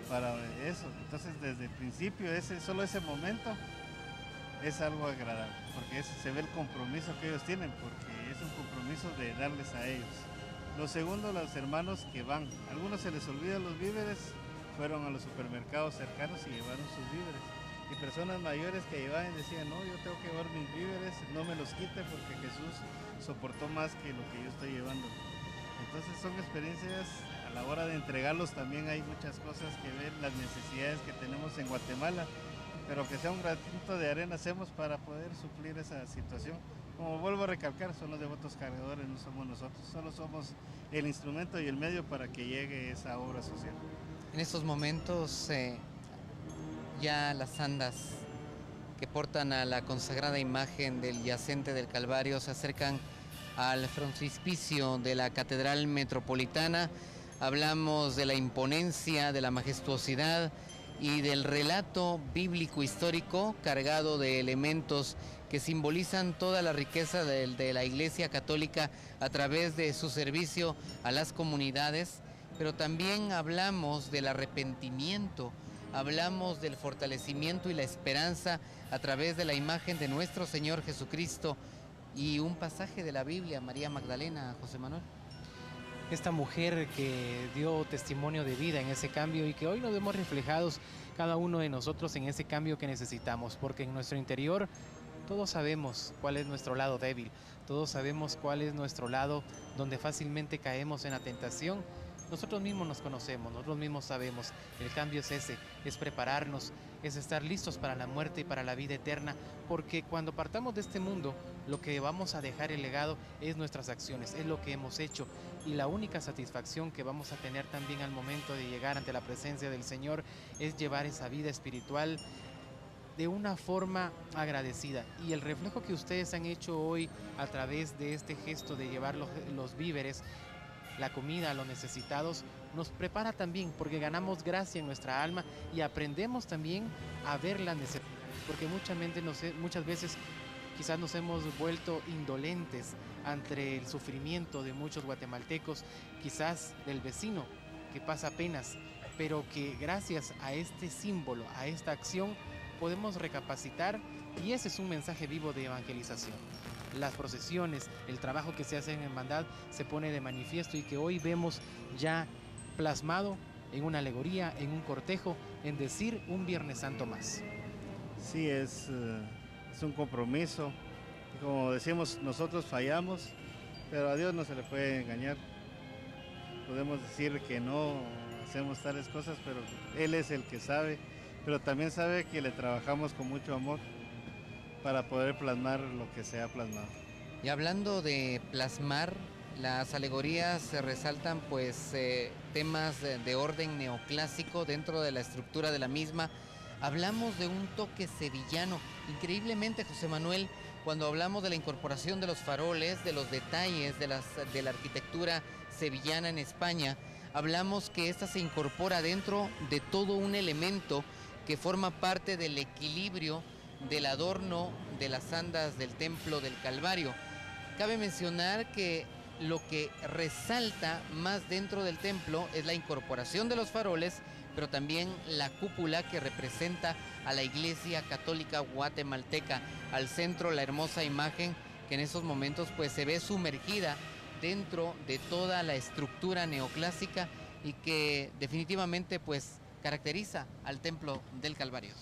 para eso. Entonces desde el principio, solo ese momento es algo agradable, porque se ve el compromiso que ellos tienen, porque es un compromiso de darles a ellos. Lo segundo, los hermanos que van, a algunos se les olvidan los víveres, fueron a los supermercados cercanos y llevaron sus víveres. Y personas mayores que llevaban y decían, no, yo tengo que llevar mis víveres, no me los quiten porque Jesús soportó más que lo que yo estoy llevando. Entonces son experiencias, a la hora de entregarlos también hay muchas cosas que ver, las necesidades que tenemos en Guatemala, pero que sea un granito de arena hacemos para poder suplir esa situación. Como vuelvo a recalcar, son los devotos cargadores, no somos nosotros, solo somos el instrumento y el medio para que llegue esa obra social. En estos momentos ya las andas que portan a la consagrada imagen del yacente del Calvario se acercan al frontispicio de la Catedral Metropolitana. Hablamos de la imponencia, de la majestuosidad y del relato bíblico histórico cargado de elementos que simbolizan toda la riqueza de la Iglesia Católica a través de su servicio a las comunidades, pero también hablamos del arrepentimiento, hablamos del fortalecimiento y la esperanza a través de la imagen de nuestro Señor Jesucristo y un pasaje de la Biblia, María Magdalena, José Manuel. Esta mujer que dio testimonio de vida en ese cambio y que hoy nos vemos reflejados cada uno de nosotros en ese cambio que necesitamos, porque en nuestro interior todos sabemos cuál es nuestro lado débil, todos sabemos cuál es nuestro lado donde fácilmente caemos en la tentación. Nosotros mismos nos conocemos, nosotros mismos sabemos. El cambio es ese, es prepararnos, es estar listos para la muerte y para la vida eterna, porque cuando partamos de este mundo, lo que vamos a dejar el legado es nuestras acciones, es lo que hemos hecho, y la única satisfacción que vamos a tener también al momento de llegar ante la presencia del Señor es llevar esa vida espiritual de una forma agradecida. Y el reflejo que ustedes han hecho hoy a través de este gesto de llevar los víveres, la comida a los necesitados, nos prepara también porque ganamos gracia en nuestra alma y aprendemos también a ver la necesidad, porque muchas veces quizás nos hemos vuelto indolentes ante el sufrimiento de muchos guatemaltecos, quizás del vecino que pasa penas, pero que gracias a este símbolo, a esta acción, podemos recapacitar, y ese es un mensaje vivo de evangelización. Las procesiones, el trabajo que se hace en hermandad se pone de manifiesto y que hoy vemos ya plasmado en una alegoría, en un cortejo, en decir un Viernes Santo más. Sí, es un compromiso. Y como decimos, nosotros fallamos, pero a Dios no se le puede engañar. Podemos decir que no hacemos tales cosas, pero Él es el que sabe, pero también sabe que le trabajamos con mucho amor para poder plasmar lo que se ha plasmado. Y hablando de plasmar, las alegorías se resaltan pues temas de orden neoclásico dentro de la estructura de la misma. Hablamos de un toque sevillano. Increíblemente, José Manuel, cuando hablamos de la incorporación de los faroles, de los detalles de la arquitectura sevillana en España, hablamos que esta se incorpora dentro de todo un elemento que forma parte del equilibrio del adorno de las andas del Templo del Calvario. Cabe mencionar que lo que resalta más dentro del templo es la incorporación de los faroles, pero también la cúpula que representa a la Iglesia Católica Guatemalteca. Al centro, la hermosa imagen que en esos momentos pues se ve sumergida dentro de toda la estructura neoclásica y que definitivamente pues caracteriza al Templo del Calvario.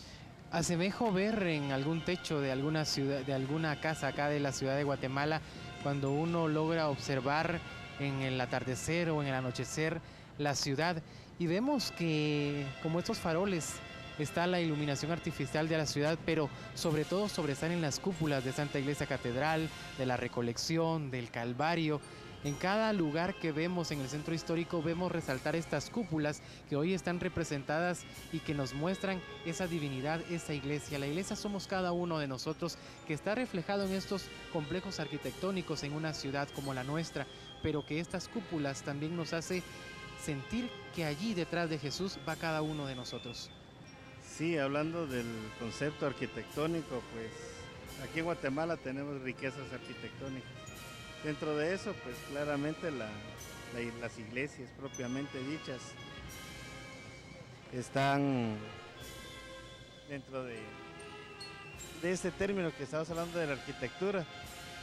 Asemejo ver en algún techo de alguna ciudad, de alguna casa acá de la ciudad de Guatemala, cuando uno logra observar en el atardecer o en el anochecer la ciudad y vemos que como estos faroles está la iluminación artificial de la ciudad, pero sobre todo sobresalen las cúpulas de Santa Iglesia Catedral, de la Recolección, del Calvario. En cada lugar que vemos en el centro histórico vemos resaltar estas cúpulas que hoy están representadas y que nos muestran esa divinidad, esa iglesia. La iglesia somos cada uno de nosotros, que está reflejado en estos complejos arquitectónicos en una ciudad como la nuestra, pero que estas cúpulas también nos hace sentir que allí detrás de Jesús va cada uno de nosotros. Sí, hablando del concepto arquitectónico, pues aquí en Guatemala tenemos riquezas arquitectónicas. Dentro de eso, pues claramente las iglesias propiamente dichas. están dentro de este término que estamos hablando de la arquitectura.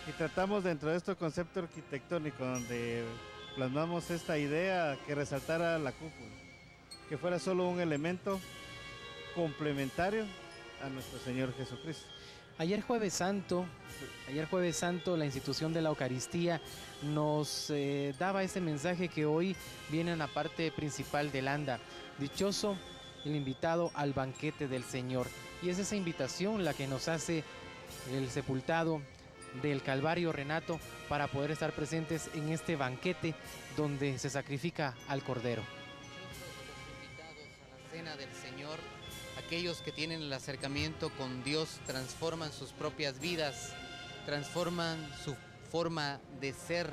Y tratamos dentro de este concepto arquitectónico donde plasmamos esta idea que resaltara la cúpula, que fuera solo un elemento complementario a nuestro Señor Jesucristo. Ayer Jueves Santo, la institución de la Eucaristía nos daba ese mensaje que hoy viene en la parte principal del anda. Dichoso el invitado al banquete del Señor. Y es esa invitación la que nos hace el sepultado del Calvario, Renato, para poder estar presentes en este banquete donde se sacrifica al Cordero. Los invitados a la cena del Señor, aquellos que tienen el acercamiento con Dios, transforman sus propias vidas, transforman su forma de ser,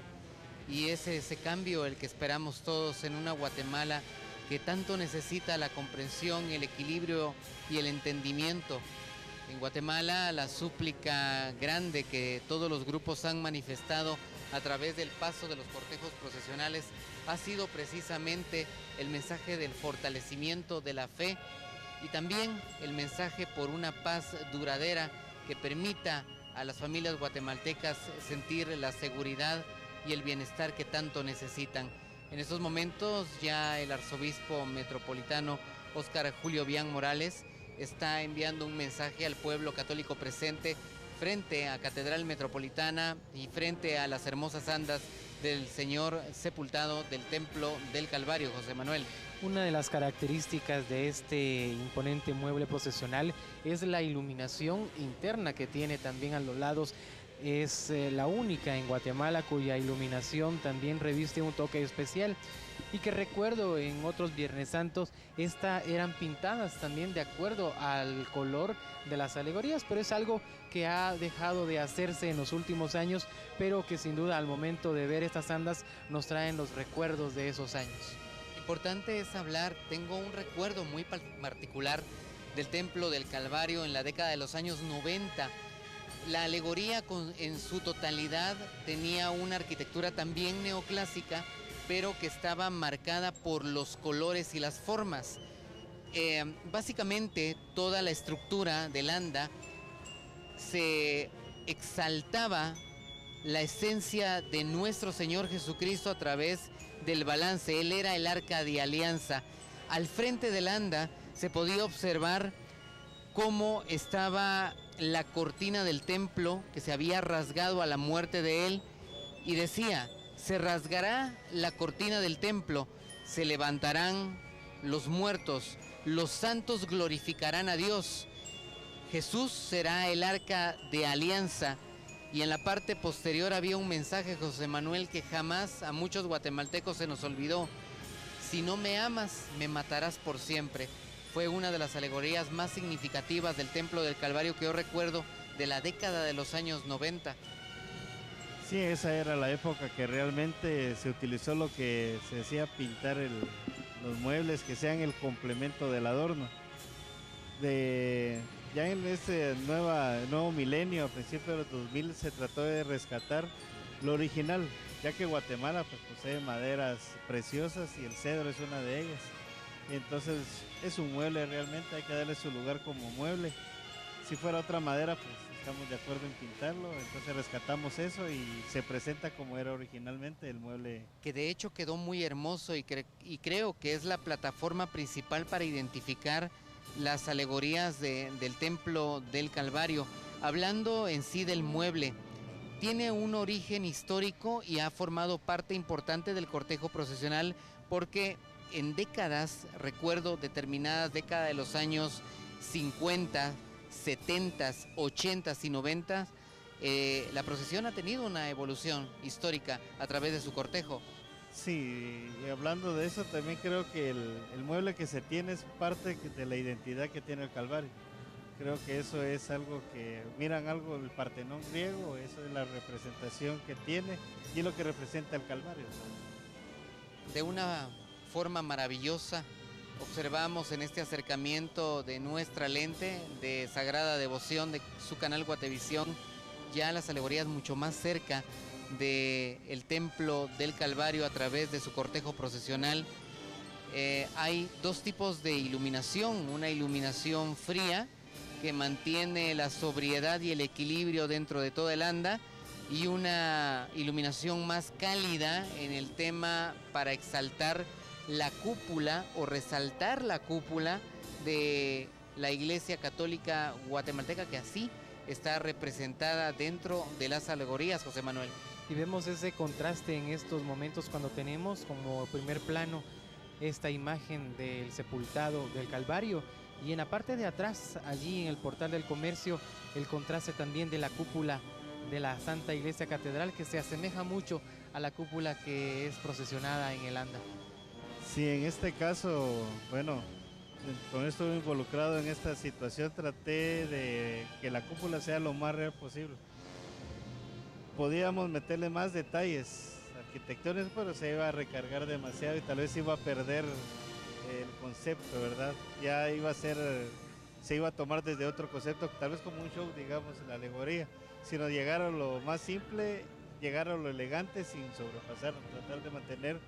y es ese cambio el que esperamos todos en una Guatemala que tanto necesita la comprensión, el equilibrio y el entendimiento. En Guatemala, la súplica grande que todos los grupos han manifestado a través del paso de los cortejos procesionales ha sido precisamente el mensaje del fortalecimiento de la fe y también el mensaje por una paz duradera que permita a las familias guatemaltecas sentir la seguridad y el bienestar que tanto necesitan. En estos momentos ya el arzobispo metropolitano Óscar Julio Bián Morales está enviando un mensaje al pueblo católico presente frente a Catedral Metropolitana y frente a las hermosas andas del Señor sepultado del Templo del Calvario, José Manuel. Una de las características de este imponente mueble procesional es la iluminación interna que tiene también a los lados. Es la única en Guatemala cuya iluminación también reviste un toque especial y que recuerdo en otros Viernes Santos eran pintadas también de acuerdo al color de las alegorías, pero es algo que ha dejado de hacerse en los últimos años, pero que sin duda al momento de ver estas andas nos traen los recuerdos de esos años. Importante es hablar, tengo un recuerdo muy particular del Templo del Calvario en la década de los años 90. La alegoría en su totalidad tenía una arquitectura también neoclásica, pero que estaba marcada por los colores y las formas. Básicamente toda la estructura del anda se exaltaba la esencia de nuestro Señor Jesucristo a través del balance. Él era el arca de alianza. Al frente del anda se podía observar cómo estaba la cortina del templo que se había rasgado a la muerte de él, y decía: se rasgará la cortina del templo, se levantarán los muertos, los santos glorificarán a Dios, Jesús será el arca de alianza. Y en la parte posterior había un mensaje, José Manuel, que jamás a muchos guatemaltecos se nos olvidó: si no me amas, me matarás por siempre. Fue una de las alegorías más significativas del Templo del Calvario que yo recuerdo de la década de los años 90. Sí, esa era la época que realmente se utilizó lo que se decía pintar los muebles, que sean el complemento del adorno. Ya en este nuevo milenio, a principios de los 2000, se trató de rescatar lo original, ya que Guatemala pues, posee maderas preciosas y el cedro es una de ellas. Y entonces es un mueble realmente, hay que darle su lugar como mueble. Si fuera otra madera, pues estamos de acuerdo en pintarlo, entonces rescatamos eso y se presenta como era originalmente el mueble. Que de hecho quedó muy hermoso y creo que es la plataforma principal para identificar las alegorías del Templo del Calvario. Hablando en sí del mueble, tiene un origen histórico y ha formado parte importante del cortejo procesional porque en décadas, recuerdo determinadas décadas de los años 50, 70, 80 y 90, la procesión ha tenido una evolución histórica a través de su cortejo. Sí, y hablando de eso, también creo que el mueble que se tiene es parte de la identidad que tiene el Calvario. Creo que eso es algo que, miran algo del Partenón griego, eso es la representación que tiene y es lo que representa el Calvario. De una forma maravillosa, observamos en este acercamiento de nuestra lente de Sagrada Devoción de su canal Guatevisión ya las alegorías mucho más cerca del Templo del Calvario a través de su cortejo procesional. hay dos tipos de iluminación, una iluminación fría que mantiene la sobriedad y el equilibrio dentro de toda el anda, y una iluminación más cálida en el tema para exaltar la cúpula o resaltar la cúpula de la Iglesia Católica Guatemalteca, que así está representada dentro de las alegorías, José Manuel. Y vemos ese contraste en estos momentos cuando tenemos como primer plano esta imagen del sepultado del Calvario, y en la parte de atrás, allí en el portal del comercio, el contraste también de la cúpula de la Santa Iglesia Catedral, que se asemeja mucho a la cúpula que es procesionada en el anda. Sí, en este caso, bueno, con esto estuve involucrado en esta situación, traté de que la cúpula sea lo más real posible. Podíamos meterle más detalles arquitectónicos, pero se iba a recargar demasiado y tal vez iba a perder el concepto, ¿verdad? Ya iba a ser, se iba a tomar desde otro concepto, tal vez como un show, digamos, la alegoría, sino llegar a lo más simple, llegar a lo elegante sin sobrepasar, tratar de mantener,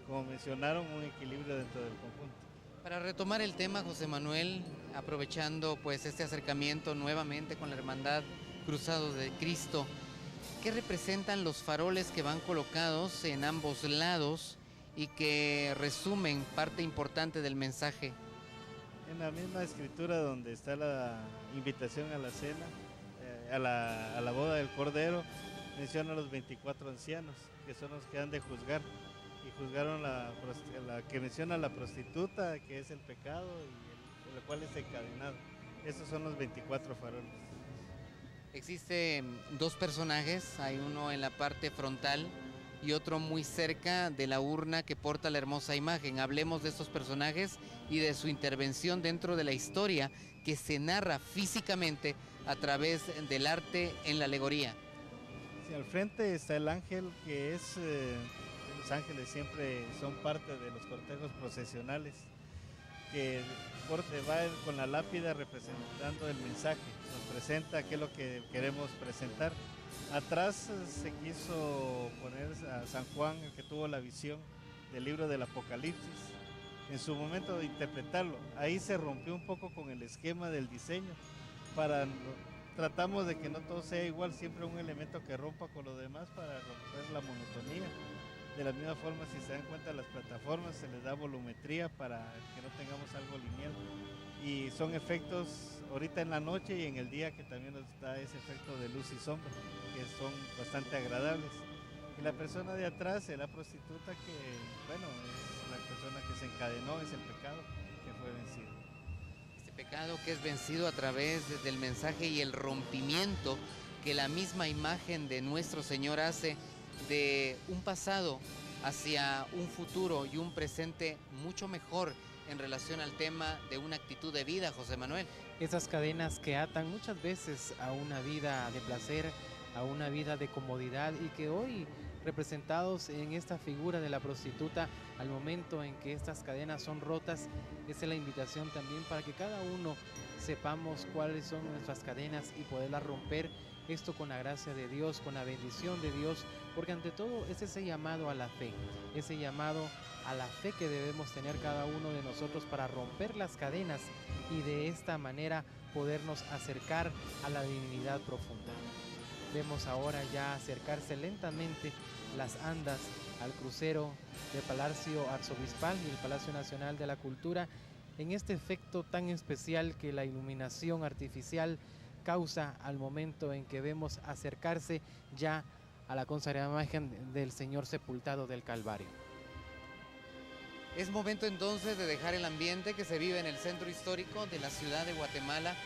como mencionaron, un equilibrio dentro del conjunto. Para retomar el tema, José Manuel, aprovechando pues este acercamiento nuevamente con la Hermandad Cruzados de Cristo, ¿qué representan los faroles que van colocados en ambos lados y que resumen parte importante del mensaje? En la misma escritura donde está la invitación a la cena, a la boda del Cordero, menciona a los 24 ancianos, que son los que han de juzgar, y juzgaron la que menciona la prostituta, que es el pecado, y el cual es encadenado. Estos son los 24 faroles. Existen dos personajes, hay uno en la parte frontal y otro muy cerca de la urna que porta la hermosa imagen. Hablemos de estos personajes y de su intervención dentro de la historia que se narra físicamente a través del arte en la alegoría. Sí, al frente está el ángel, que es, los ángeles siempre son parte de los cortejos procesionales, que va con la lápida representando el mensaje, nos presenta qué es lo que queremos presentar. Atrás se quiso poner a San Juan, el que tuvo la visión del libro del Apocalipsis, en su momento de interpretarlo. Ahí se rompió un poco con el esquema del diseño, tratamos de que no todo sea igual, siempre un elemento que rompa con lo demás para romper la monotonía. De la misma forma, si se dan cuenta, las plataformas se les da volumetría para que no tengamos algo lineal. Y son efectos ahorita en la noche y en el día, que también nos da ese efecto de luz y sombra, que son bastante agradables. Y la persona de atrás es la prostituta, que, bueno, es la persona que se encadenó, es el pecado que fue vencido. Este pecado que es vencido a través del mensaje y el rompimiento que la misma imagen de nuestro Señor hace de un pasado hacia un futuro y un presente mucho mejor en relación al tema de una actitud de vida, José Manuel. Esas cadenas que atan muchas veces a una vida de placer, a una vida de comodidad, y que hoy, representados en esta figura de la prostituta, al momento en que estas cadenas son rotas, esa es la invitación también para que cada uno sepamos cuáles son nuestras cadenas y poderlas romper. Esto con la gracia de Dios, con la bendición de Dios, porque ante todo es ese llamado a la fe, ese llamado a la fe que debemos tener cada uno de nosotros para romper las cadenas y de esta manera podernos acercar a la divinidad profunda. Vemos ahora ya acercarse lentamente las andas al crucero del Palacio Arzobispal y el Palacio Nacional de la Cultura, en este efecto tan especial que la iluminación artificial causa al momento en que vemos acercarse ya a la consagrada imagen del Señor sepultado del Calvario. Es momento entonces de dejar el ambiente que se vive en el centro histórico de la ciudad de Guatemala